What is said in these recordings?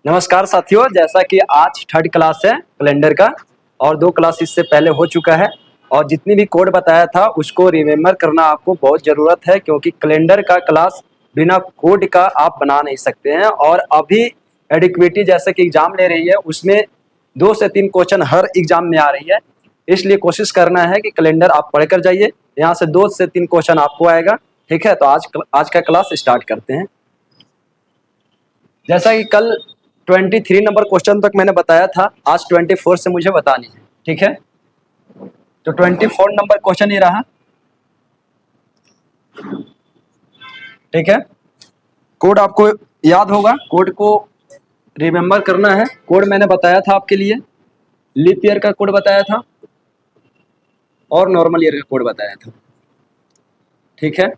नमस्कार साथियों, जैसा कि आज थर्ड क्लास है कैलेंडर का और 2 क्लास इससे पहले हो चुका है और जितनी भी कोड बताया था उसको रिमेम्बर करना आपको बहुत ज़रूरत है, क्योंकि कैलेंडर का क्लास बिना कोड का आप बना नहीं सकते हैं। और अभी एडिक्विटी जैसे कि एग्ज़ाम ले रही है उसमें 2 से 3 क्वेश्चन हर एग्ज़ाम में आ रही है, इसलिए कोशिश करना है कि कैलेंडर आप पढ़ कर जाइए। यहाँ से 2 से 3 क्वेश्चन आपको आएगा। ठीक है, तो आज का क्लास स्टार्ट करते हैं। जैसा कि कल 23 नंबर क्वेश्चन तक मैंने बताया था, आज 24 से मुझे बतानी है। ठीक है, तो 24 नंबर क्वेश्चन ये रहा। ठीक है, कोड आपको याद होगा, कोड को रिमेम्बर करना है। कोड मैंने बताया था आपके लिए, लीप ईयर का कोड बताया था और नॉर्मल ईयर का कोड बताया था। ठीक है,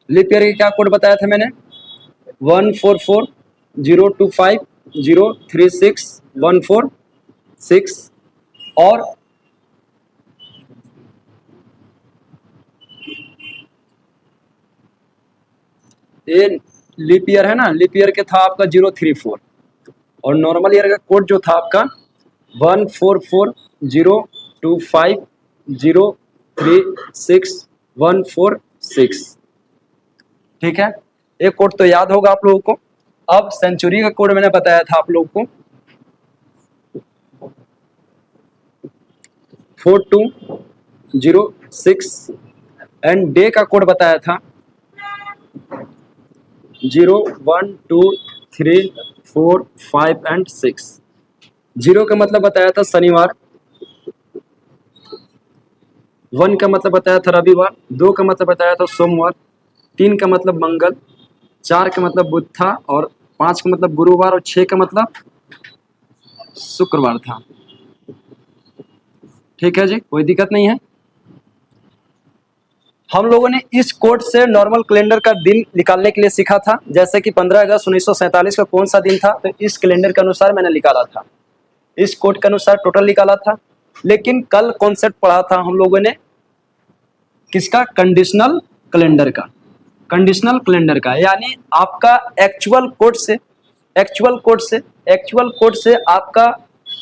लीप ईयर का क्या कोड बताया था मैंने? 1440250361446 और ये लीप ईयर है ना, लीप ईयर के था आपका 034 और नॉर्मल ईयर का कोड जो था आपका 1440250361446। ठीक है, एक कोड तो याद होगा आप लोगों को। अब सेंचुरी का कोड मैंने बताया था आप लोगों को 4206 एंड डे का कोड बताया था 01234 एंड 6। 0 का मतलब बताया था शनिवार, 1 का मतलब बताया था रविवार, 2 का मतलब बताया था सोमवार, 3 का मतलब मंगल, 4 का मतलब बुध था और 5 का मतलब गुरुवार और 6 का मतलब शुक्रवार था। ठीक है जी, कोई दिक्कत नहीं है। हम लोगों ने इस कोड से नॉर्मल कैलेंडर का दिन निकालने के लिए सीखा था, जैसे कि 15 अगस्त 1947 का कौन सा दिन था, तो इस कैलेंडर के अनुसार मैंने निकाला था, इस कोड के अनुसार टोटल निकाला था। लेकिन कल कॉन्सेप्ट पढ़ा था हम लोगों ने किसका? कंडीशनल कैलेंडर का। कंडीशनल कैलेंडर का यानी आपका एक्चुअल कोड से आपका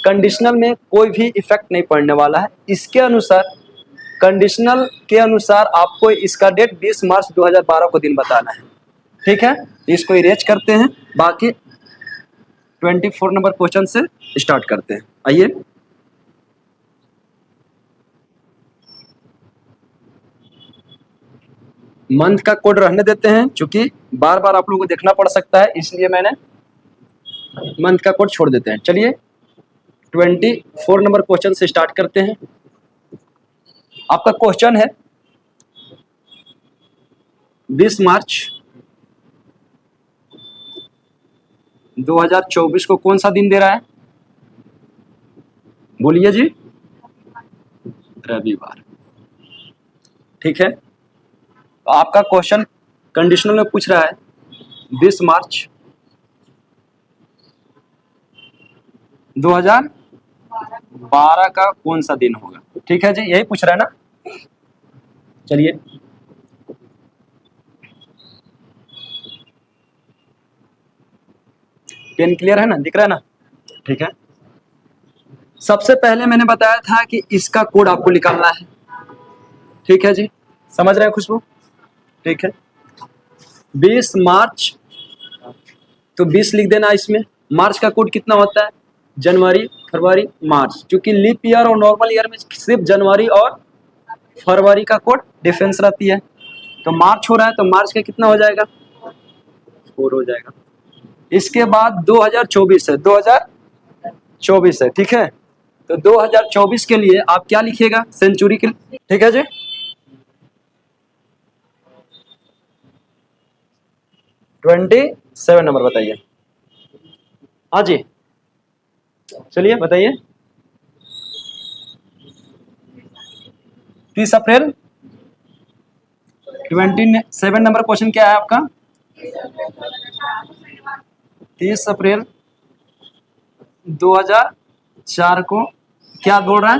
कंडीशनल में कोई भी इफेक्ट नहीं पड़ने वाला है। इसके अनुसार, कंडीशनल के अनुसार आपको इसका डेट 20 मार्च 2012 को दिन बताना है। ठीक है, इसको इरेज करते हैं, बाकी 24 नंबर क्वेश्चन से स्टार्ट करते हैं। आइए, मंथ का कोड रहने देते हैं, क्योंकि बार बार आप लोगों को देखना पड़ सकता है, इसलिए मैंने मंथ का कोड छोड़ देते हैं। चलिए 24 नंबर क्वेश्चन से स्टार्ट करते हैं। आपका क्वेश्चन है 20 मार्च 2024 को कौन सा दिन दे रहा है? बोलिए जी। रविवार। ठीक है, तो आपका क्वेश्चन कंडीशनल में पूछ रहा है 20 मार्च 2012 का कौन सा दिन होगा। ठीक है जी, यही पूछ रहा है ना। चलिए, पेन क्लियर है ना, दिख रहा है ना? ठीक है, सबसे पहले मैंने बताया था कि इसका कोड आपको निकालना है। ठीक है जी, समझ रहे हैं खुशबू? ठीक है, 20 मार्च, तो 20 लिख देना इसमें। मार्च का कोड कितना होता है? जनवरी, फरवरी, मार्च। क्योंकि लीप ईयर और नॉर्मल ईयर में सिर्फ जनवरी और फरवरी का कोड डिफरेंस रहती है। तो मार्च हो रहा है तो मार्च का कितना हो जाएगा? 4 हो जाएगा। इसके बाद 2024 है, 2024 है। ठीक है, तो 2024 के लिए आप क्या लिखिएगा? सेंचुरी के लिए। ठीक है जी, 27 नंबर बताइए। हाँ जी, चलिए बताइए। 30 अप्रैल। 27 नंबर क्वेश्चन क्या है आपका? 30 अप्रैल 2004 को क्या बोल रहा है?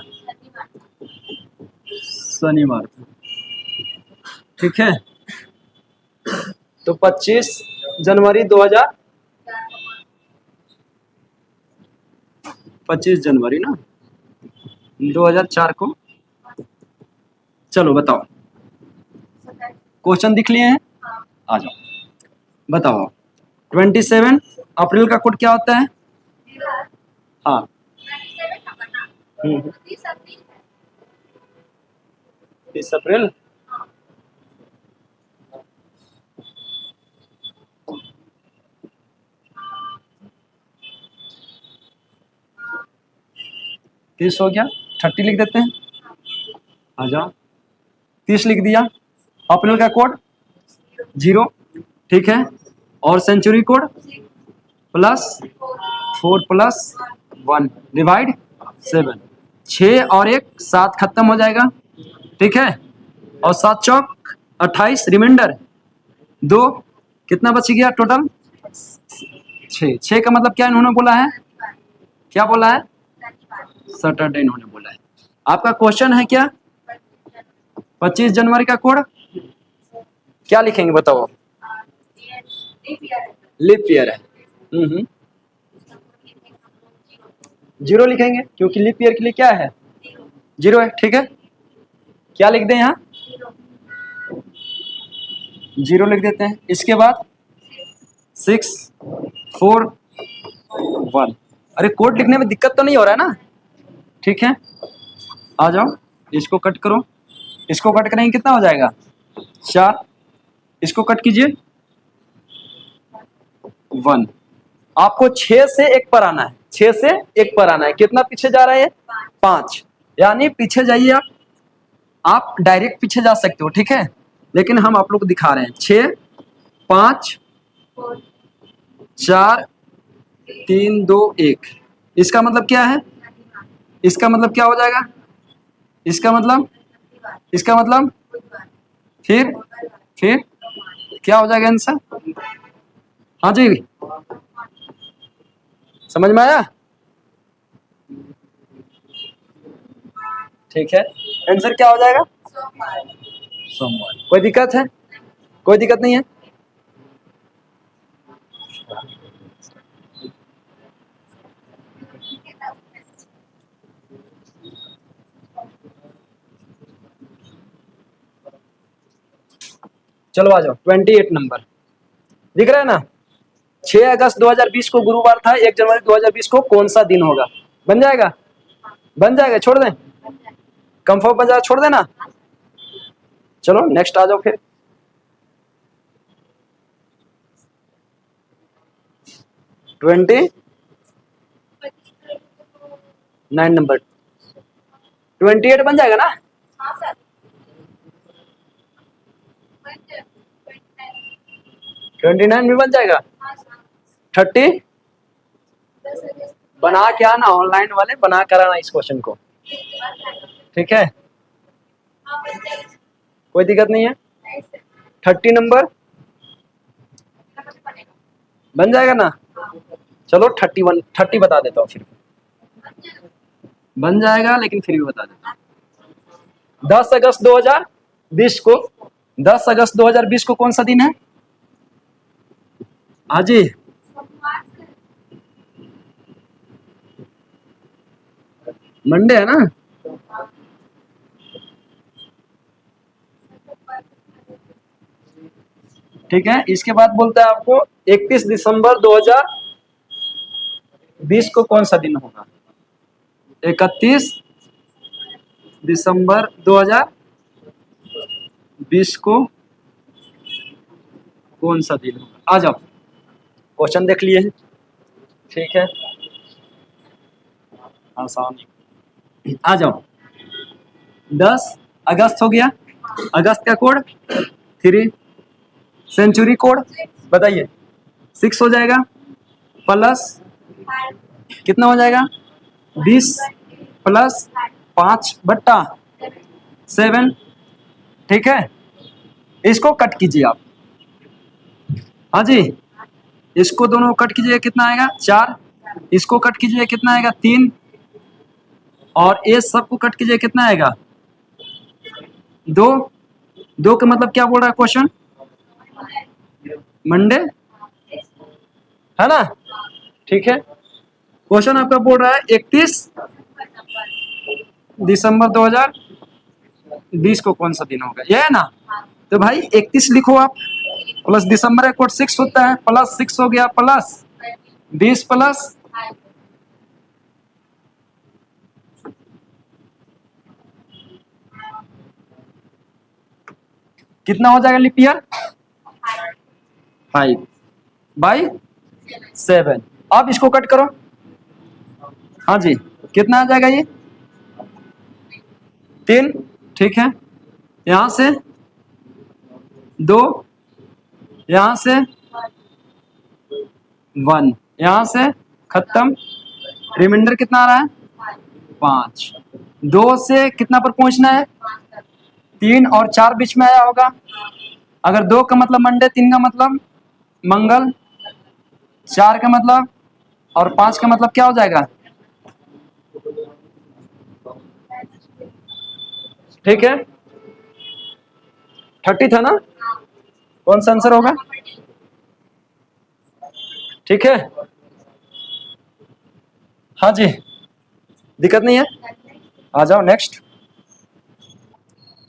शनिवार। ठीक है, तो 25 जनवरी 2000 25 जनवरी ना 2004 को। चलो बताओ, क्वेश्चन दिख लिए हैं, आ जाओ बताओ। 27 अप्रैल का कोड क्या होता है? हाँ 30 अप्रैल। तीस हो गया, 30 लिख देते हैं, आ जाओ। 30 लिख दिया। अप्रैल का कोड 0, ठीक है। और सेंचुरी कोड +4 + 1 डिवाइड 7। 6 और 1 7 खत्म हो जाएगा, ठीक है। और 7 चौक 28, रिमाइंडर 2, कितना बच गया टोटल? 6। 6 का मतलब क्या इन्होंने बोला है? क्या बोला है? सैटरडे इन्होंने बोला है। आपका क्वेश्चन है क्या? 25 जनवरी का कोड क्या लिखेंगे बताओ? लीप ईयर है। 0 लिखेंगे क्योंकि लीप ईयर के लिए क्या है? 0 है, ठीक है। क्या लिख दें यहाँ? 0 लिख देते हैं। इसके बाद 6 4 1। अरे कोड लिखने में दिक्कत तो नहीं हो रहा है ना? ठीक है, आ जाओ। इसको कट करो, इसको कट करेंगे कितना हो जाएगा? 4। इसको कट कीजिए 1। आपको 6 से 1 पर आना है, 6 से 1 पर आना है। कितना पीछे जा रहा है? 5। यानी पीछे जाइए आप डायरेक्ट पीछे जा सकते हो, ठीक है। लेकिन हम आप लोग को दिखा रहे हैं 6 5 4 3 2 1। इसका मतलब क्या है? इसका मतलब क्या हो जाएगा? इसका मतलब फिर क्या हो जाएगा आंसर? हाँ जी, समझ में आया? ठीक है, आंसर क्या हो जाएगा? सोमवार। कोई दिक्कत है? कोई दिक्कत नहीं है। चलो आ जाओ। 28 नंबर दिख रहा है ना? 6 अगस्त 2020 को गुरुवार था। 1 जनवरी 2020 को कौन सा दिन होगा? बन जाएगा? बन जाएगा, छोड़ दें? कंफर्म बन जाएगा, छोड़ देना। चलो नेक्स्ट आ जाओ फिर। 29 नंबर 28 बन जाएगा ना? 29 भी बन जाएगा। 30 बना के आना, ऑनलाइन वाले बना कर आना इस क्वेश्चन को, ठीक है। कोई दिक्कत नहीं है। 30 नंबर बन जाएगा ना? चलो 31 30 बता देता हूँ फिर। बन जाएगा लेकिन फिर भी बता देता हूँ। 10 अगस्त 2020 को 10 अगस्त 2020 को कौन सा दिन है? हाँ जी, मंडे है ना? ठीक है। इसके बाद बोलता है आपको 31 दिसंबर 2020 को कौन सा दिन होगा? 31 दिसंबर 2020 को कौन सा दिन होगा? आ जाओ, क्वेश्चन देख लिए हैं, ठीक है। आसान, आ जाओ। 10 अगस्त हो गया। अगस्त का कोड 3। सेंचुरी कोड बताइए। 6 हो जाएगा प्लस कितना हो जाएगा? 20 + 5/7, ठीक है। इसको कट कीजिए आप। हाँ जी, इसको दोनों कट कीजिए, कितना आएगा? 4। इसको कट कीजिए, कितना आएगा? 3। और ये सबको कट कीजिए, कितना आएगा? 2। 2 का मतलब क्या बोल रहा है क्वेश्चन? मंडे है ना? ठीक है, क्वेश्चन आपका बोल रहा है 31 दिसंबर 2020 को कौन सा दिन होगा, यह है ना। तो भाई 31 लिखो आप, प्लस दिसंबर का कोड 6 होता है, प्लस 6 हो गया, प्लस 20 प्लस कितना हो जाएगा लिप ईयर 5 बाई 7। अब इसको कट करो। हाँ जी, कितना आ जाएगा ये 3, ठीक है। यहां से 2, यहां से 1, यहां से खत्म। रिमाइंडर कितना आ रहा है 5। 2 से कितना पर पहुंचना है 3 और 4 बीच में आया होगा। अगर 2 का मतलब मंडे, 3 का मतलब मंगल, 4 का मतलब और 5 का मतलब क्या हो जाएगा, ठीक है। 30 था ना, कौन सा आंसर होगा, ठीक है। हाँ जी, दिक्कत नहीं है, आ जाओ नेक्स्ट।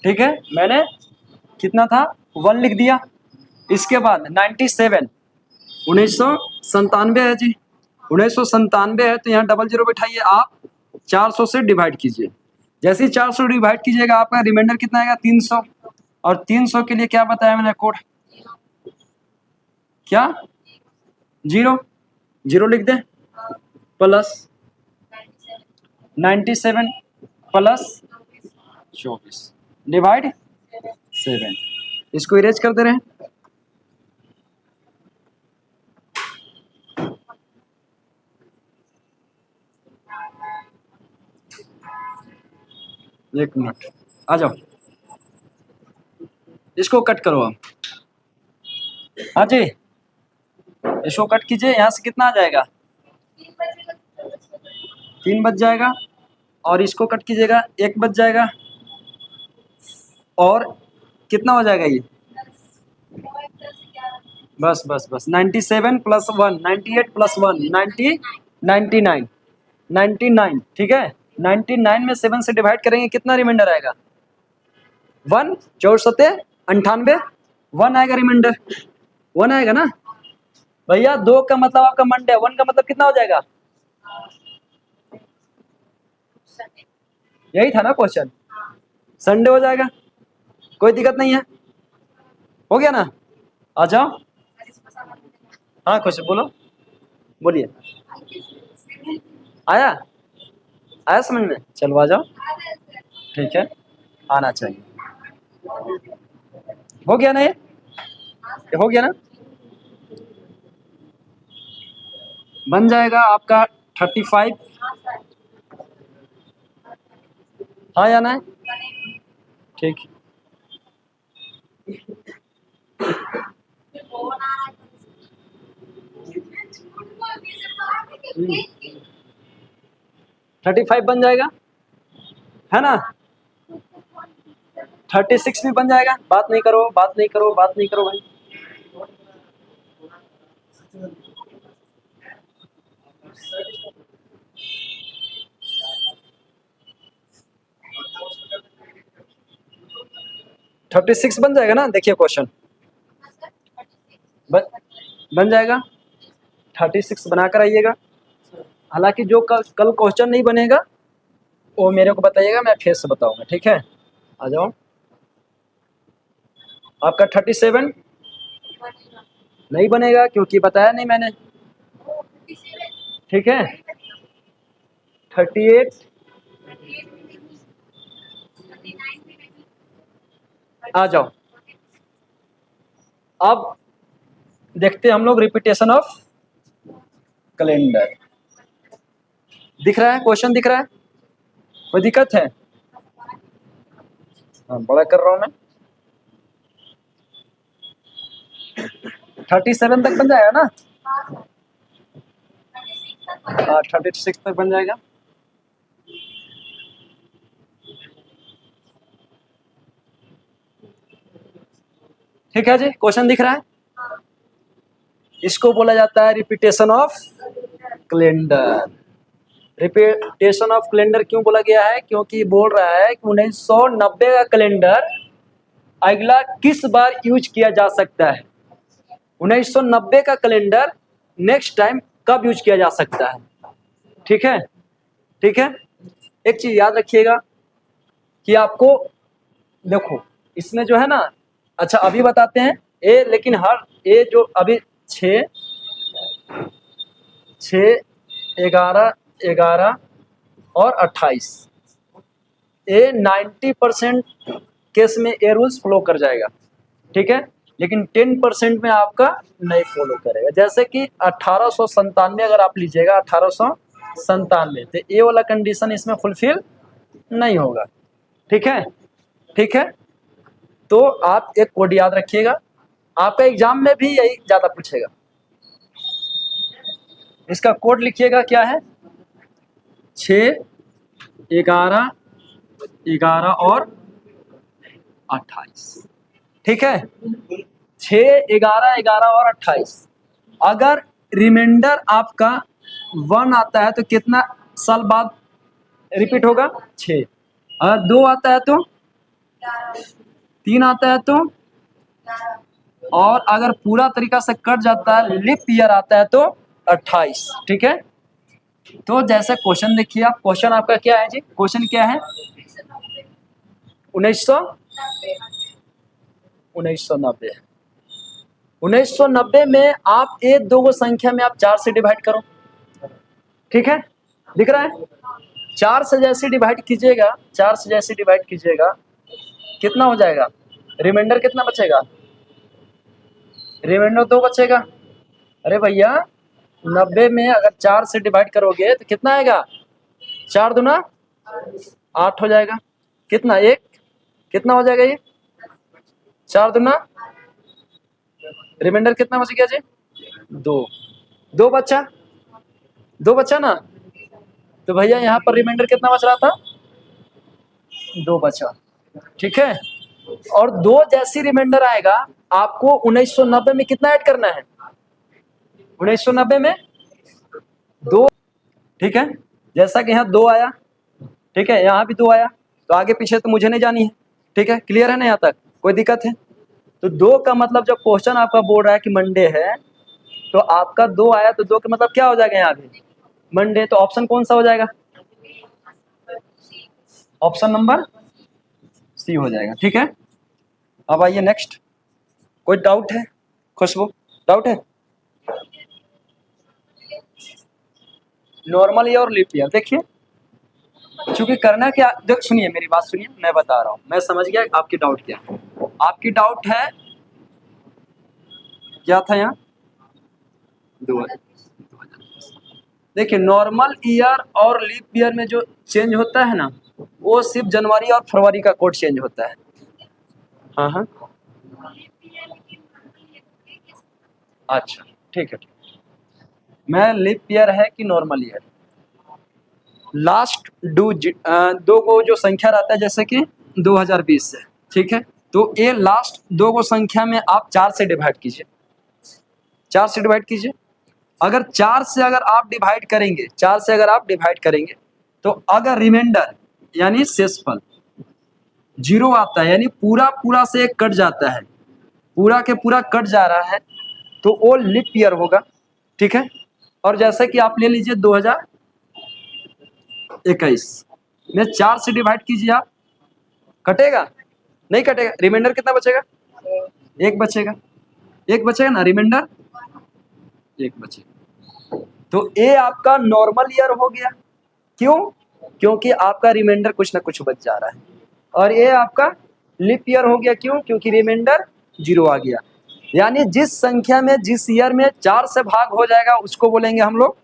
ठीक है, मैंने कितना था 1 लिख दिया। इसके बाद 97, 1997 है जी, 1997 है तो यहाँ डबल जीरो बैठाइए आप, 400 से डिवाइड कीजिए। जैसे ही 400 डिवाइड कीजिएगा आपका रिमाइंडर कितना आएगा 300, और 300 के लिए क्या बताया मैंने कोड, क्या 0, 0 लिख दे, प्लस 97 प्लस 24 डिवाइड 7। इसको इरेज कर दे रहे हैं। एक मिनट, आ जाओ, इसको कट करो आप। हाँ जी, इसको कट कीजिए, यहाँ से कितना आ जाएगा 3 बच जाएगा, और इसको कट कीजिएगा 1 बच जाएगा, और कितना हो जाएगा ये, बस बस बस 97 प्लस 1 98 प्लस 1 90 99 99, ठीक है। 99 में 7 से डिवाइड करेंगे कितना रिमाइंडर आएगा 1, 4 सते 98, 1 आएगा रिमाइंडर, 1 आएगा ना भैया। 2 का मतलब आपका मंडे, 1 का मतलब कितना हो जाएगा, यही था ना क्वेश्चन, संडे हो जाएगा, कोई दिक्कत नहीं है, हो गया ना। आ जाओ, हाँ क्वेश्चन बोलो, बोलिए। आया, आया समझ में, चलो आ जाओ, ठीक है, आना चाहिए। हो गया ना, ये हो गया ना, बन जाएगा आपका 35। हाँ या ना, ठीक। 35 बन जाएगा, है ना। 36 भी बन जाएगा, बात नहीं करो, बात नहीं करो, बात नहीं करो भाई। थर्टी सिक्स बन जाएगा ना, देखिए क्वेश्चन बन, बन जाएगा। 36 बनाकर आइएगा। हालांकि जो कल क्वेश्चन नहीं बनेगा वो मेरे को बताइएगा, मैं फिर से बताऊंगा, ठीक है। आ जाओ, आपका 37 नहीं बनेगा क्योंकि बताया नहीं मैंने, ठीक है। 38, आ जाओ। अब देखते हैं हम लोग रिपीटेशन ऑफ कैलेंडर। दिख रहा है क्वेश्चन, दिख रहा है, कोई दिक्कत है, हाँ बड़ा कर रहा हूं मैं। 37 तक बन जाएगा ना, हाँ 36 तक बन जाएगा। ठीक है जी, क्वेश्चन दिख रहा है, इसको बोला जाता है repetition of calendar. Repetition of calendar क्यों बोला गया है? क्योंकि बोल रहा है कि 1990 का कैलेंडर अगला किस बार यूज किया जा सकता है। 1990 का कैलेंडर नेक्स्ट टाइम कब यूज किया जा सकता है। ठीक है, ठीक है। एक चीज याद रखिएगा कि आपको देखो इसमें जो है ना, अच्छा अभी बताते हैं ए, लेकिन हर ए जो अभी 6, 11, 11 और 28 ए 90% केस में ए रूल्स फॉलो कर जाएगा। ठीक है, लेकिन 10% में आपका नहीं फॉलो करेगा। जैसे कि 1897 अगर आप लीजिएगा, 1897 तो ए वाला कंडीशन इसमें फुलफिल नहीं होगा। ठीक है, ठीक है। तो आप एक कोड याद रखिएगा, आपका एग्जाम में भी यही ज्यादा पूछेगा। इसका कोड लिखिएगा, क्या है? 6, 11, 11 और 28। ठीक है, 6, 11, 11 और 28। अगर रिमाइंडर आपका 1 आता है तो कितना साल बाद रिपीट होगा? 6। अगर 2 आता है तो 3 आता है तो, और अगर पूरा तरीका से कट जाता है, लिप ईयर आता है तो 28। ठीक है, तो जैसे क्वेश्चन देखिए आप, क्वेश्चन आपका क्या है जी? क्वेश्चन क्या है? 1990। 1990 में आप एक दो को संख्या में आप 4 से डिवाइड करो। ठीक है, दिख रहा है? 4 से जैसे डिवाइड कीजिएगा, 4 से जैसे डिवाइड कीजिएगा, कितना हो जाएगा? रिमाइंडर कितना बचेगा? रिमाइंडर 2 बचेगा। अरे भैया 90 में अगर 4 से डिवाइड करोगे तो कितना आएगा? 4 दूना 8 हो जाएगा। कितना? 1। कितना हो जाएगा ये? 4 दूना, रिमाइंडर कितना बच गया जी? 2। 2 बचा, 2 बचा ना। तो भैया यहाँ पर रिमाइंडर कितना बच रहा था? 2 बचा। ठीक है, और 2 जैसी रिमाइंडर आएगा आपको 1990 में कितना ऐड करना है? 1990 में 2। ठीक है, जैसा कि यहाँ 2 आया, ठीक है, यहाँ भी 2 आया, तो आगे पीछे तो मुझे नहीं जानी है। ठीक है, क्लियर है ना? यहाँ तक कोई दिक्कत है? तो 2 का मतलब जब क्वेश्चन आपका बोल रहा है कि मंडे है, तो आपका 2 आया तो 2 का मतलब क्या हो जाएगा यहाँ पे? मंडे। तो ऑप्शन कौन सा हो जाएगा? ऑप्शन नंबर सी हो जाएगा। ठीक है, अब आइए नेक्स्ट। कोई डाउट है? खुशबू, डाउट है? नॉर्मल ईयर और लीप ईयर देखिए, चूंकि करना क्या, देख सुनिए मेरी बात सुनिए, मैं बता रहा हूँ, मैं समझ गया आपकी डाउट क्या है। आपकी डाउट है क्या था यहाँ? 2000। देखिए नॉर्मल ईयर और लीप ईयर में जो चेंज होता है ना, वो सिर्फ जनवरी और फरवरी का कोड चेंज होता है। हाँ हाँ, अच्छा ठीक है, ठीक। मैं लीप ईयर है कि नॉर्मल ईयर, लास्ट दो को जो संख्या रहता है, जैसे कि 2020 से, ठीक है, तो ये लास्ट 2 को संख्या में आप 4 से डिवाइड कीजिए, 4 से डिवाइड कीजिए। अगर 4 से अगर आप डिवाइड करेंगे, 4 से अगर आप डिवाइड करेंगे, तो अगर रिमाइंडर यानी शेषफल 0 आता है, यानी पूरा पूरा से एक कट जाता है, पूरा के पूरा कट जा रहा है, तो वो लीप ईयर होगा। ठीक है, और जैसे कि आप ले लीजिए 2021 में 4 से डिवाइड कीजिए आप, कटेगा? नहीं कटेगा। रिमाइंडर कितना बचेगा? 1 बचेगा। 1 बचेगा ना, रिमाइंडर 1 बचेगा। तो ये आपका नॉर्मल ईयर हो गया। क्यों? क्योंकि आपका रिमाइंडर कुछ ना कुछ बच जा रहा है। और ये आपका लीप ईयर हो गया। क्यों? क्योंकि रिमाइंडर 0 आ गया। यानी जिस संख्या में, जिस ईयर में 4 से भाग हो जाएगा उसको बोलेंगे हम लोग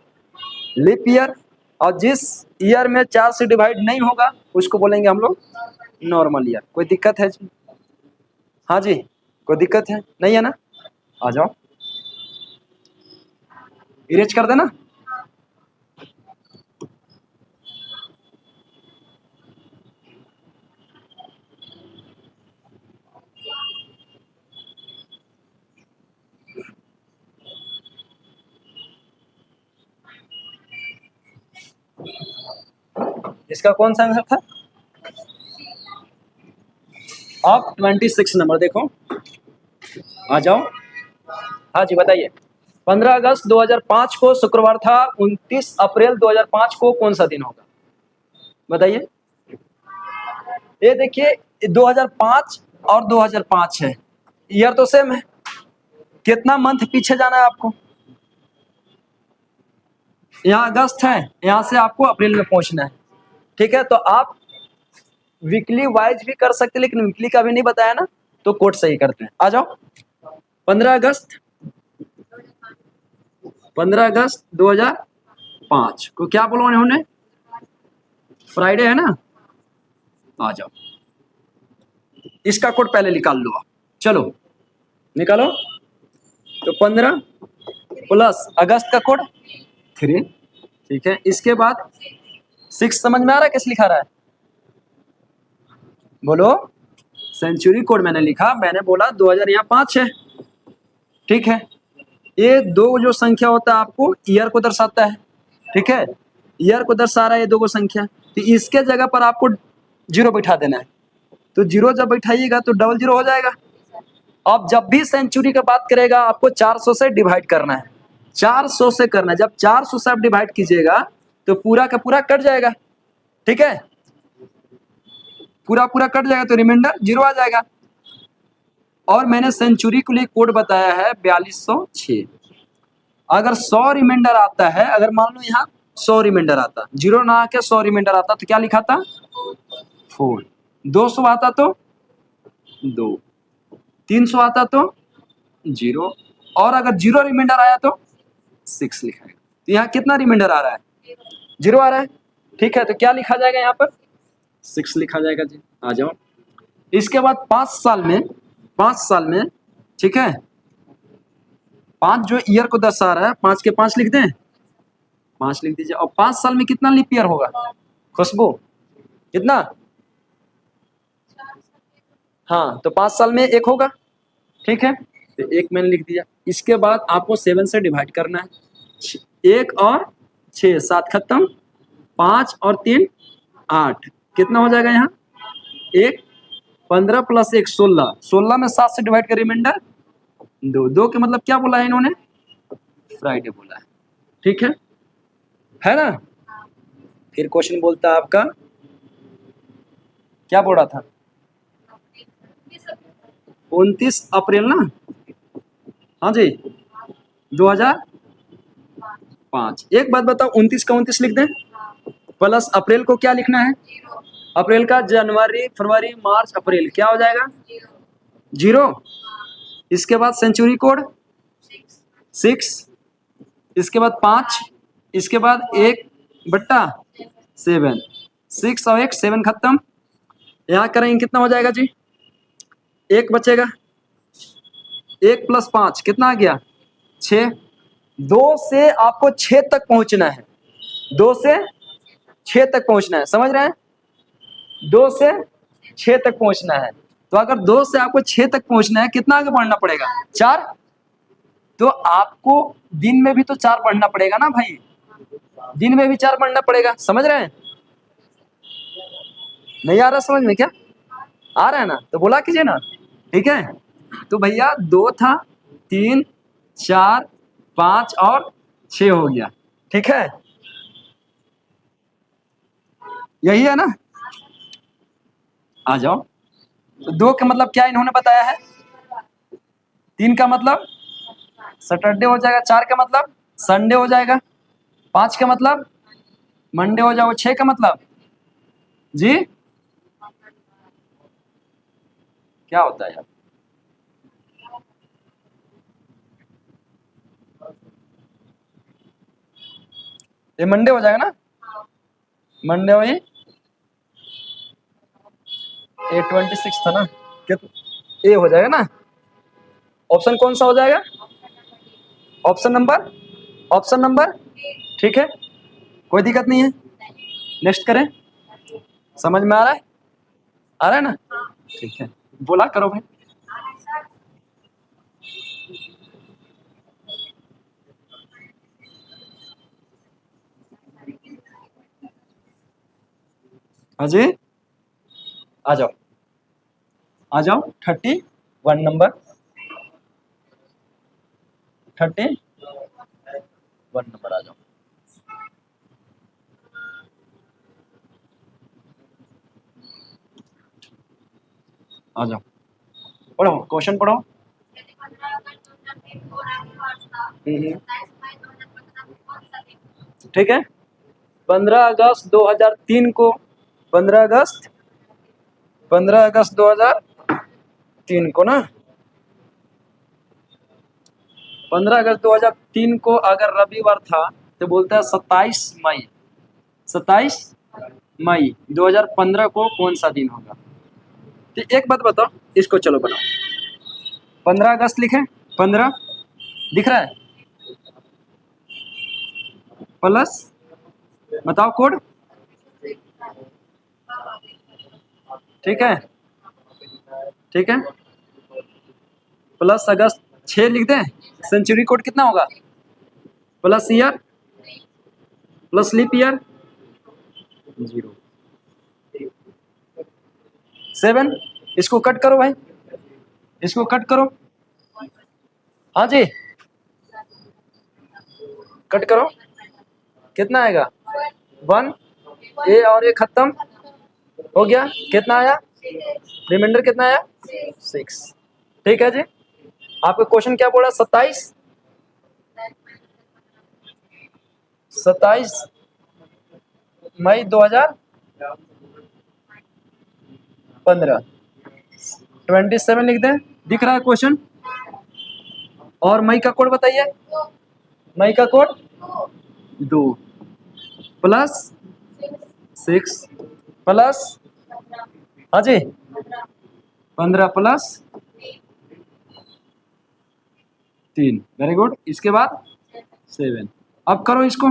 लीप ईयर, और जिस ईयर में 4 से डिवाइड नहीं होगा उसको बोलेंगे हम लोग नॉर्मल ईयर। कोई दिक्कत है जी? हाँ जी, कोई दिक्कत है? नहीं है ना? आ जाओ, इरेज कर देना। इसका कौन सा आंसर था? ऑफ 26 नंबर देखो, आ जाओ। हाँ जी बताइए। 15 अगस्त 2005 को शुक्रवार था, 29 अप्रैल 2005 को कौन सा दिन होगा? बताइए। ये देखिए 2005 और 2005 है, ईयर तो सेम है, कितना मंथ पीछे जाना है आपको? यहाँ अगस्त है, यहाँ से आपको अप्रैल में पहुंचना है। ठीक है, तो आप वीकली वाइज भी कर सकते, लेकिन वीकली का भी नहीं बताया ना, तो कोड सही करते हैं। आ जाओ। 15 अगस्त 15 अगस्त 2005 को क्या बोला उन्होंने? फ्राइडे है ना? आ जाओ, इसका कोड पहले निकाल लो आप। चलो निकालो। तो 15 प्लस अगस्त का कोड 3, ठीक है। इसके बाद 6 समझ में आ रहा है कैसे लिखा रहा है? बोलो। सेंचुरी कोड मैंने लिखा, मैंने बोला 2000 यहाँ 5 है, ठीक है। ये दो जो संख्या होता है आपको ईयर को दर्शाता है, ठीक है। ईयर को दर्शा रहा है ये दो संख्या, तो इसके जगह पर आपको 0 बैठा देना है। तो 0 जब बैठाइएगा तो डबल 0 हो जाएगा। अब जब भी सेंचुरी का बात करेगा आपको 400 से डिवाइड करना है, 400 से करना है। जब 400 से आप डिवाइड कीजिएगा तो पूरा का पूरा कट जाएगा, ठीक है। पूरा पूरा कट जाएगा तो रिमाइंडर 0 आ जाएगा। और मैंने सेंचुरी के लिए कोड बताया है 4206। अगर 100 रिमाइंडर आता है, अगर मान लो यहाँ 100 रिमाइंडर आता, 0 ना आके 100 रिमाइंडर आता तो क्या लिखा था? 4। 200 आता तो 2, 300 आता तो 0, और अगर 0 रिमाइंडर आया तो 6 लिखा है। तो यहाँ कितना रिमाइंडर आ रहा है? 0 आ रहा है, ठीक है। तो क्या लिखा जाएगा यहाँ पर? 6 लिखा जाएगा जी। आ जाओ। इसके बाद 5 साल में, ठीक है, 5 जो ईयर को दर्शा रहा है, 5 के 5 लिख दें, 5 लिख दीजिए। और 5 साल में कितना लीप ईयर होगा खुशबू? कितना? हाँ, तो 5 साल में 1 होगा, ठीक है। तो 1 मैंने लिख दिया। इसके बाद आपको 7 से डिवाइड करना है। 1 और 6, 7 खत्म, 5 और 3 8, कितना हो जाएगा यहाँ? 1, 15 प्लस 1 16, 16 में 7 से डिवाइड कर रिमाइंडर 2, 2 के मतलब क्या बोला है इन्होंने? फ्राइडे बोला है, ठीक है ना। फिर क्वेश्चन बोलता है आपका, क्या बोल रहा था? 29 अप्रैल ना? हाँ जी, 2005। एक बात बताओ, 29 का 29 लिख दें, प्लस अप्रैल को क्या लिखना है? अप्रैल का जनवरी फरवरी मार्च अप्रैल, क्या हो जाएगा? 0। इसके बाद सेंचुरी कोड 6, इसके बाद 5, इसके बाद 1/7, 6 और 1 7 खत्म। यहाँ करेंगे कितना हो जाएगा जी? 1 बचेगा, 1 प्लस 5 कितना आ गया? 6। 2 से आपको 6 तक पहुंचना है, 2 से 6 तक पहुंचना है, समझ रहे हैं? 2 से 6 तक पहुंचना है। तो अगर 2 से आपको 6 तक पहुंचना है, कितना आगे बढ़ना पड़ेगा? 4। तो आपको दिन में भी तो 4 बढ़ना पड़ेगा ना भाई, दिन में भी 4 बढ़ना पड़ेगा, समझ रहे हैं? नहीं आ रहा समझ में क्या? आ रहा है ना? तो बोला कीजिए ना, ठीक है। तो भैया 2 था, 3 4 5 और 6 हो गया, ठीक है। यही है ना? आ जाओ। तो 2 का मतलब क्या इन्होंने बताया है? 3 का मतलब सैटरडे हो जाएगा, 4 का मतलब संडे हो जाएगा, 5 का मतलब मंडे हो जाएगा, 6 का मतलब जी क्या होता है यार? ये मंडे हो जाएगा ना? मंडे हो, ये 26 था ना? कितना ए हो जाएगा ना? ऑप्शन कौन सा हो जाएगा? ऑप्शन नंबर, ठीक है, कोई दिक्कत नहीं है। नेक्स्ट करें। समझ में आ रहा है? आ रहा है ना? ठीक है, बोला करो भाई। हाँ जी, आ जाओ आ जाओ, 31 नंबर, 31 नंबर आ जाओ। आ जाओ, पढ़ो क्वेश्चन पढ़ो। ठीक है, 15 अगस्त 2003 को, 15 अगस्त 15 अगस्त 2003 को ना, 15 अगस्त 2003 को अगर रविवार था तो बोलता है 27 मई, 27 मई 2015 को कौन सा दिन होगा। तो एक बात बताओ, इसको चलो बनाओ। 15 अगस्त लिखे, 15 दिख रहा है, प्लस बताओ कोड। ठीक है, ठीक है, प्लस अगस्त 6 लिख दें। सेंचुरी कोड कितना होगा, plus year plus leap year 0, 7। इसको कट करो भाई, इसको कट करो। हाँ जी, कट करो, कितना आएगा 1, ये और ये खत्म हो गया, कितना आया, रिमाइंडर कितना आया 6। ठीक है जी, आपका क्वेश्चन क्या बोला, 27 मई 2015, 27 लिख दें। दिख रहा है क्वेश्चन, और मई का कोड बताइए, मई का कोड 2 प्लस 6 प्लस, हाँ जी 15 प्लस 3, वेरी गुड। इसके बाद 7। अब करो इसको,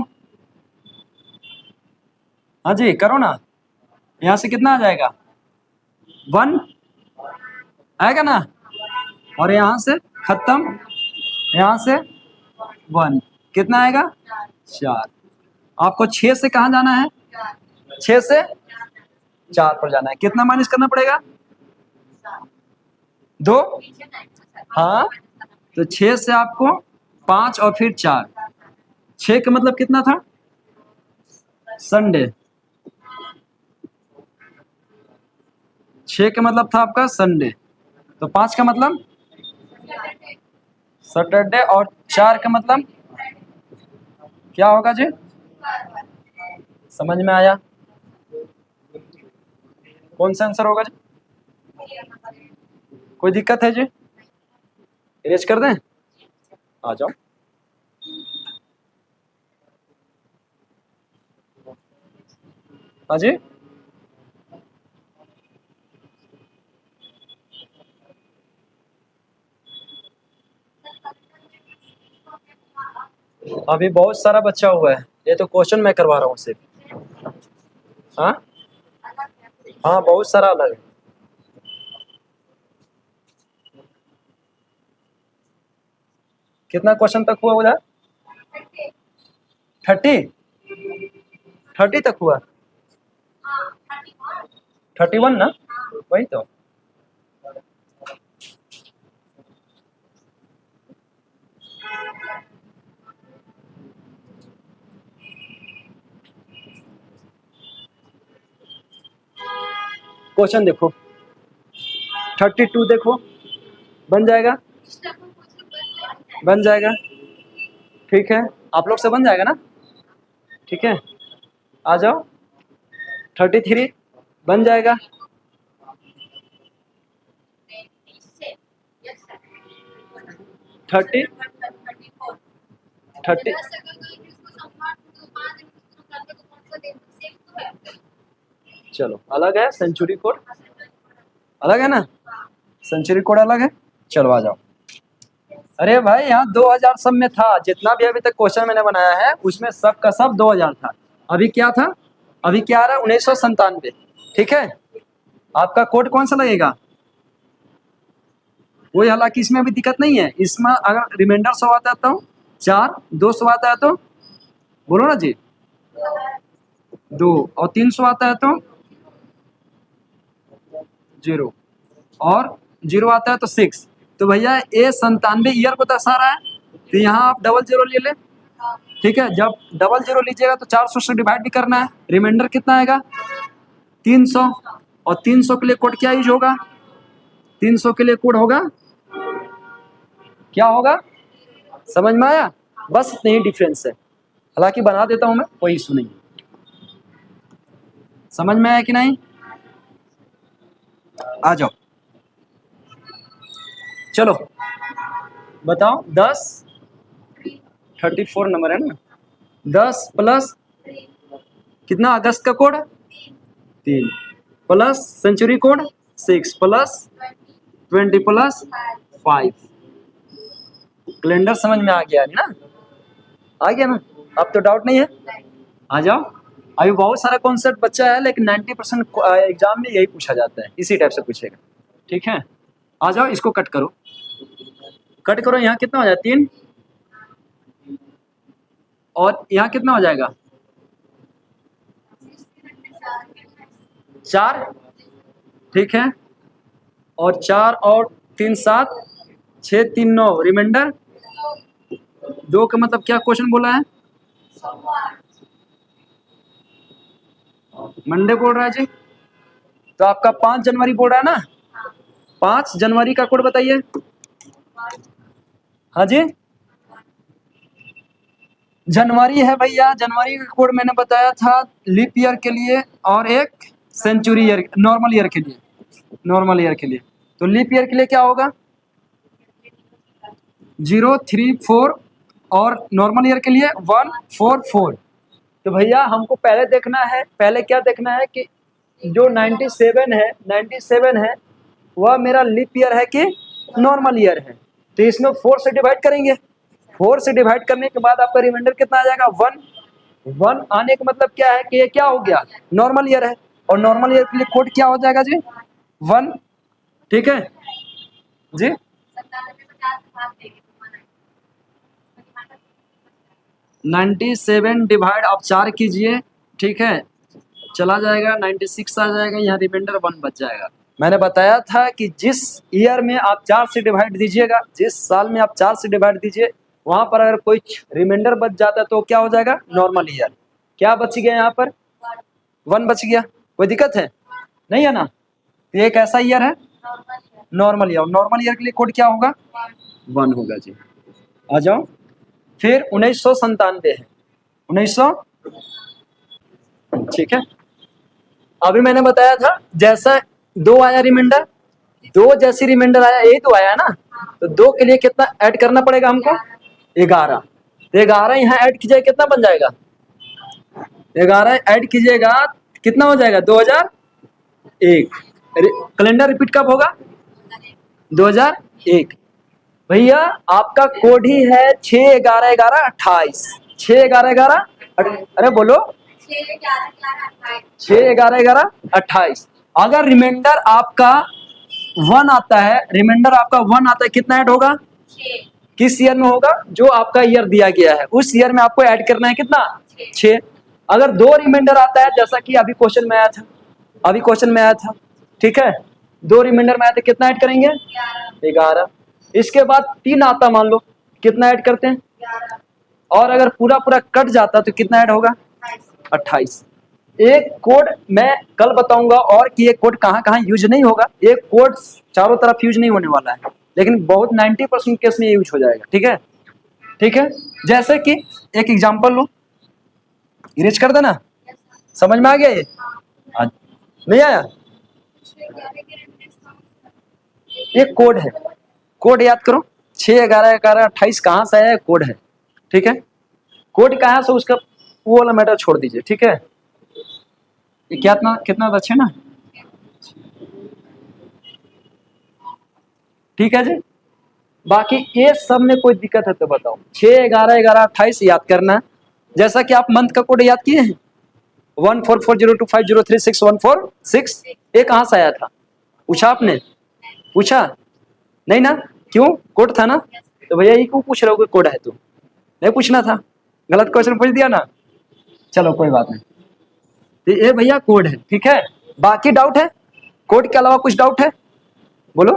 हाँ जी करो ना, यहाँ से कितना आ जाएगा 1 आएगा ना, और यहाँ से खत्म, यहाँ से 1, कितना आएगा 4। आपको 6 से कहाँ जाना है, 6 से 4 पर जाना है, कितना माइनस करना पड़ेगा 2। हाँ, तो 6 से आपको 5 और फिर 4, 6 का मतलब कितना था संडे, 6 का मतलब था आपका संडे, तो 5 का मतलब सैटरडे, और 4 का मतलब क्या होगा जी, समझ में आया, कौन सा आंसर होगा जी, कोई दिक्कत है जी, इरेज कर दें, आ जाओ। हाँ जी, अभी बहुत सारा बच्चा हुआ है, ये तो क्वेश्चन मैं करवा रहा हूँ सिर्फ। हाँ हाँ, बहुत सारा अलग है। कितना क्वेश्चन तक हुआ उधर, 30 तक हुआ, 31 ना, वही तो। क्वेश्चन देखो, 32 देखो, बन जाएगा, बन जाएगा, ठीक है, आप लोग से बन जाएगा ना, ठीक है, आ जाओ। 33 बन जाएगा, 30 30 चलो अलग है, सेंचुरी कोड अलग है ना, सेंचुरी कोड अलग है, चलो आ जाओ। अरे भाई यहाँ 2000 सब में था, जितना भी अभी तक क्वेश्चन मैंने बनाया है उसमें सब का सब 2000 था। अभी क्या था, अभी क्या आ रहा है 1997। ठीक है, आपका कोड कौन सा लगेगा, कोई हालांकि इसमें अभी दिक्कत नहीं है, इसमें अगर रिमाइंडर 100 आता है तो 4, 200 आता है तो बोलो ना जी 2, और 300 आता है तो 0 और 0 आता है तो 6। तो भैया ये 97 ईयर को दर्शा रहा है, तो यहाँ आप डबल 0 ले ले। ठीक है, जब डबल 0 लीजिएगा तो 400 से डिवाइड भी करना है, रिमाइंडर कितना आएगा 300। और 300 के लिए कोड क्या यूज होगा, 300 के लिए कोड होगा क्या होगा, समझ में आया? बस इतने ही डिफरेंस है, हालांकि बना देता हूं मैं, कोई इशू नहीं। समझ में आया कि नहीं? आ जाओ, चलो बताओ। 10 34 नंबर है ना, 10 प्लस कितना अगस्त का code 3 plus century code 6 plus 20 plus 5। Calendar समझ में आ गया है ना? आ गया ना? अब तो डाउट नहीं है, आ जाओ। अभी बहुत सारा कॉन्सेप्ट बच्चा है, लेकिन 90% एग्जाम में यही पूछा जाता है, इसी टाइप से पूछेगा। ठीक है, आ जाओ, इसको कट करो, कट करो। यहाँ कितना हो जाएगा 3 और यहाँ कितना हो जाएगा 4। ठीक है, और 4 और 3 7 6 3 9 रिमाइंडर 2 का मतलब क्या क्वेश्चन बोला है, मंडे बोल रहा है जी। तो आपका 5 जनवरी बोल रहा है ना, 5 जनवरी का कोड बताइए। हाँ जी, जनवरी है भैया, जनवरी का कोड मैंने बताया था लीप ईयर के लिए और एक सेंचुरी ईयर, नॉर्मल ईयर के लिए, नॉर्मल ईयर के लिए। तो लीप ईयर के लिए क्या होगा 034 और नॉर्मल ईयर के लिए 144। तो भैया हमको पहले देखना है, पहले क्या देखना है कि जो 97 है वह मेरा लीप ईयर है कि नॉर्मल ईयर है। तो इसमें 4 से डिवाइड करेंगे, 4 से डिवाइड करने के बाद आपका रिमाइंडर कितना आ जाएगा 1 आने का मतलब क्या है कि ये क्या हो गया नॉर्मल ईयर है, और नॉर्मल ईयर के लिए कोड क्या हो जाएगा जी 1। ठीक है जी, 97 डिवाइड आप 4 कीजिए, ठीक है, चला जाएगा 96 आ जाएगा, यहाँ रिमाइंडर 1 बच जाएगा। मैंने बताया था कि जिस ईयर में आप 4 से डिवाइड दीजिएगा, जिस साल में आप 4 से डिवाइड दीजिए, वहां पर अगर कोई रिमाइंडर बच जाता है तो क्या हो जाएगा नॉर्मल ईयर। क्या बच गया यहाँ पर 1 बच गया, कोई दिक्कत है नहीं है ना? तो एक ऐसा ईयर है नॉर्मल ईयर, नॉर्मल ईयर के लिए कोड क्या होगा 1 होगा जी। आ जाओ, फिर 1997 है 1900। ठीक है, अभी मैंने बताया था जैसा 2 आया रिमाइंडर, 2 जैसी रिमाइंडर आया, यही तो आया ना, तो 2 के लिए कितना ऐड करना पड़ेगा हमको 11। तो 11 यहाँ ऐड कीजिएगा कितना बन जाएगा 11 ऐड कीजिएगा कितना हो जाएगा 2001। कैलेंडर रिपीट कब होगा 2001। भैया आपका कोड ही है 6 11 11 28, 6 11 11 अरे बोलो 6 11 11 28। अगर रिमाइंडर आपका 1 आता है, रिमाइंडर आपका 1 आता है, कितना ऐड होगा किस ईयर में होगा जो आपका ईयर दिया गया है, उस ईयर में आपको ऐड करना है कितना 6। अगर 2 रिमाइंडर आता है, जैसा कि अभी क्वेश्चन में आया था, अभी क्वेश्चन में आया था, ठीक है, 2 रिमाइंडर में आया था, कितना ऐड करेंगे 11। इसके बाद 3 आता मान लो, कितना ऐड करते हैं, और अगर पूरा पूरा कट जाता तो कितना ऐड होगा 28। एक कोड मैं कल बताऊंगा और कि ये कोड कहाँ कहाँ यूज नहीं होगा, एक कोड चारों तरफ यूज नहीं होने वाला है, लेकिन बहुत 90% केस में यूज हो जाएगा। ठीक है, ठीक है, जैसे कि एक एग्जांपल लो, इरेज कर देना, समझ में आ गया ये नहीं आया? ये कोड है, कोड याद करो 6 11 11 28 कहाँ से आया कोड है। ठीक है, कोड कहाँ से, उसका वो वाला मैटर छोड़ दीजिए। ठीक है, ये कितना कितना अच्छे ना, ठीक है जी। बाकी ये सब में कोई दिक्कत है तो बताओ, 6 11 11 28 याद करना है। जैसा कि आप मंथ का कोड याद किए हैं 144025036146, ये कहाँ से आया था पूछा आपने, पूछा नहीं ना, क्यों कोड था ना, तो भैया ये क्यों पूछ रहे हो कोड है तो नहीं पूछना था, गलत क्वेश्चन पूछ दिया ना, चलो कोई बात नहीं। तो ये भैया कोड है, ठीक है, बाकी डाउट है कोड के अलावा कुछ डाउट है? बोलो।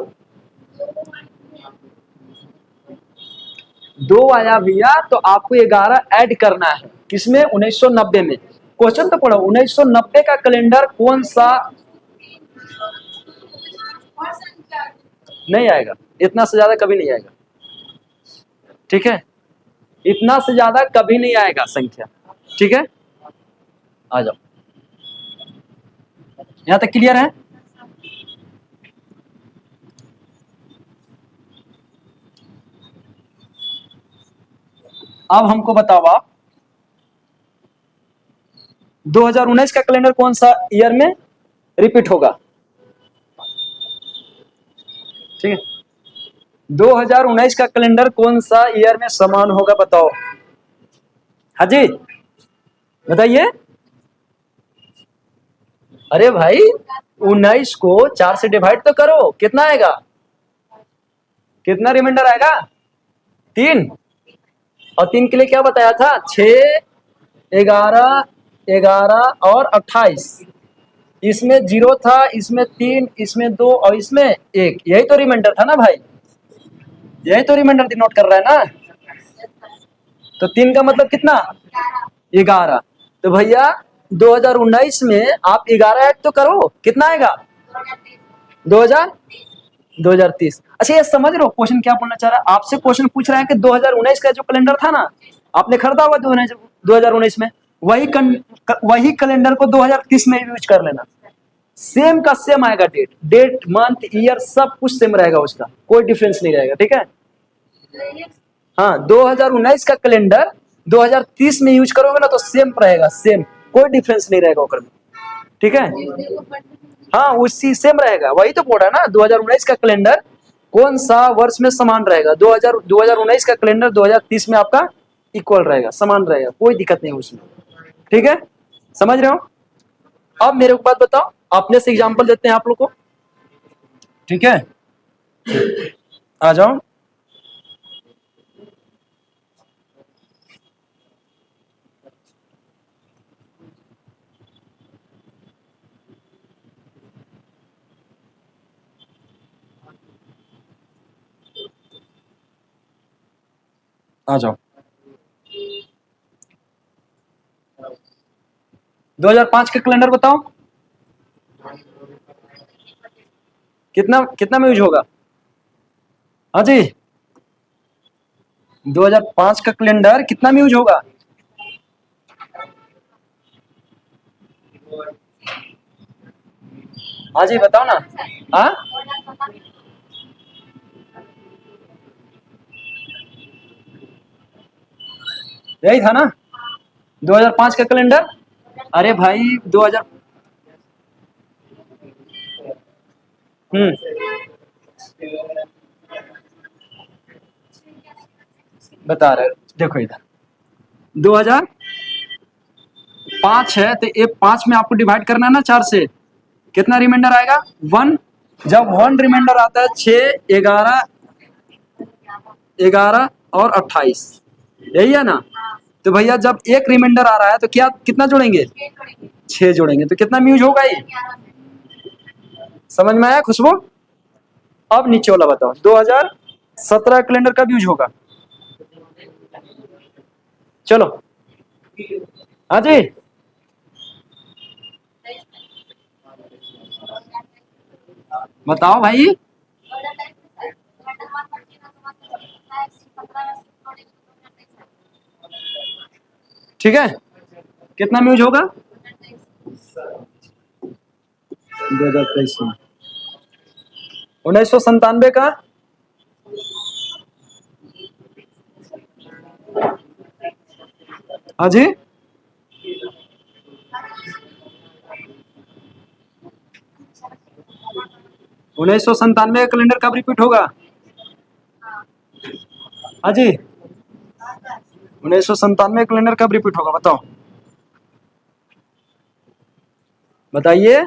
दो आया भैया तो आपको 11 ऐड करना है किसमें? 1990 में। क्वेश्चन तो पढ़ो, 1990 का कैलेंडर कौन सा? नहीं आएगा, इतना से ज्यादा कभी नहीं आएगा, ठीक है? इतना से ज्यादा कभी नहीं आएगा संख्या, ठीक है? आ जाओ, यहां तक क्लियर है? अब हमको बताओ आप, 2019 का कैलेंडर कौन सा ईयर में रिपीट होगा? ठीक है, 2019 का कैलेंडर कौन सा ईयर में समान होगा, बताओ। हाँ जी, बताइए। अरे भाई, 19 को 4 से डिवाइड तो करो, कितना आएगा? कितना रिमाइंडर आएगा? 3। और 3 के लिए क्या बताया था? 6, 11, 11 और 28। इसमें 0 था, इसमें 3, इसमें 2 और इसमें 1। यही तो रिमाइंडर था ना भाई, यही तो रिमाइंडर नोट कर रहा है ना। तो 3 का मतलब कितना? 11। तो भैया 2019 में आप 11 ऐड तो करो, कितना आएगा? 2030। अच्छा, ये समझ रहे हो क्वेश्चन क्या बोलना चाह रहा है? आपसे क्वेश्चन पूछ रहा है कि 2019 का जो कैलेंडर था ना, आपने खरीदा होगा 2019 में, वही कैलेंडर को 2030 में यूज कर लेना। सेम का सेम आएगा, डेट डेट मंथ ईयर सब कुछ सेम रहेगा, उसका कोई डिफरेंस नहीं रहेगा, ठीक है? हाँ, 2019 का कैलेंडर 2030 में यूज करोगे ना तो सेम रहेगा, सेम, कोई डिफरेंस नहीं रहेगा ओकर में, ठीक है? हाँ, उसी सेम रहेगा, वही तो बोल रहा है ना। 2019 का कैलेंडर कौन सा वर्ष में समान रहेगा? 2019 का कैलेंडर 2030 में आपका इक्वल रहेगा, समान रहेगा, कोई दिक्कत नहीं उसमें, ठीक है? समझ रहे हो? अब मेरे को बात बताओ, अपने से एग्जांपल देते हैं आप लोग को, ठीक है? आ जाओ। आ जाओ, 2005 का कैलेंडर बताओ, कितना कितना में यूज होगा? हाँ जी, 2005 का कैलेंडर कितना में यूज होगा? हाँ जी, बताओ ना। हाँ, यही था ना 2005 का कैलेंडर। अरे भाई 2000, बता रहे, देखो इधर 2005 है तो ये 5 में आपको डिवाइड करना है ना 4 से, कितना रिमाइंडर आएगा? 1। जब 1 रिमाइंडर आता है 6, 11, 11 और 28, यही है ना? तो भैया जब एक रिमाइंडर आ रहा है तो क्या कितना जोड़ेंगे? 6 जोड़ेंगे, तो कितना में यूज होगा ये? समझ में आया खुशबू? अब नीचे वाला बताओ, 2017 कैलेंडर कब यूज होगा? चलो, हाँ जी, बताओ भाई। ठीक है, कितना में यूज होगा? 2023 में। 1997 का? हाँ जी, 1997 का कैलेंडर कब रिपीट होगा? हाँ जी, 1997 कैलेंडर कब रिपीट होगा, बताओ, बताइए।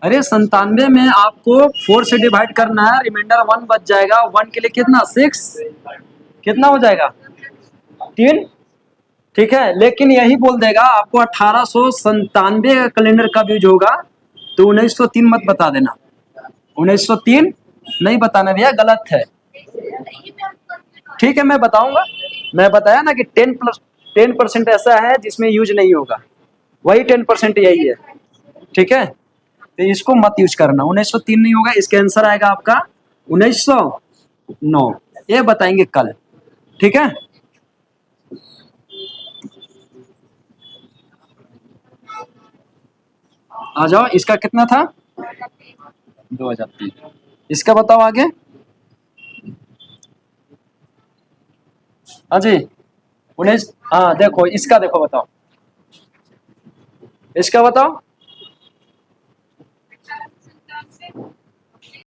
अरे 97 में आपको 4 से डिवाइड करना है, रिमाइंडर 1 बच जाएगा, 1 के लिए कितना? 6। कितना हो जाएगा 3, ठीक है। लेकिन यही बोल देगा आपको 1897 का कैलेंडर कब यूज होगा, तो 1903 मत बता देना, 1903 नहीं बताना भैया, गलत है। ठीक है मैं बताऊंगा, मैं बताया ना कि 10% ऐसा है जिसमें यूज नहीं होगा, वही 10% यही है, ठीक है। तो इसको मत यूज करना, 1903 नहीं होगा, इसका आंसर आएगा आपका 1909, ये बताएंगे कल, ठीक है। आ जाओ, इसका कितना था 2003, इसका बताओ आगे। हाँ जी 19, हाँ देखो इसका देखो बताओ, इसका बताओ